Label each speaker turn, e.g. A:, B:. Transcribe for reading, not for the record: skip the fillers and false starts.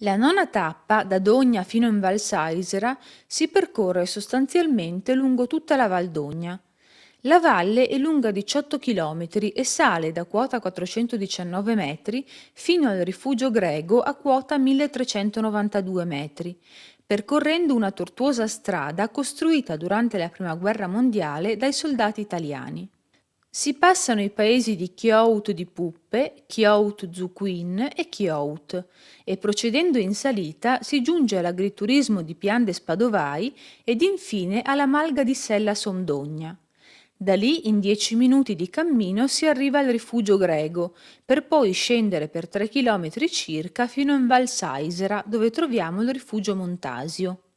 A: La nona tappa, da Dogna fino in Val Saisera, si percorre sostanzialmente lungo tutta la Val Dogna. La valle è lunga 18 km e sale da quota 419 metri fino al rifugio Grego a quota 1392 metri, percorrendo una tortuosa strada costruita durante la Prima Guerra Mondiale dai soldati italiani. Si passano i paesi di Chiout di Puppe, Chiout Zuquin e Chiout e procedendo in salita si giunge all'agriturismo di Pian Spadovai ed infine alla malga di Sella Sondogna. Da lì in 10 minuti di cammino si arriva al rifugio Grego, per poi scendere per 3 chilometri circa fino in Val Saisera, dove troviamo il rifugio Montasio.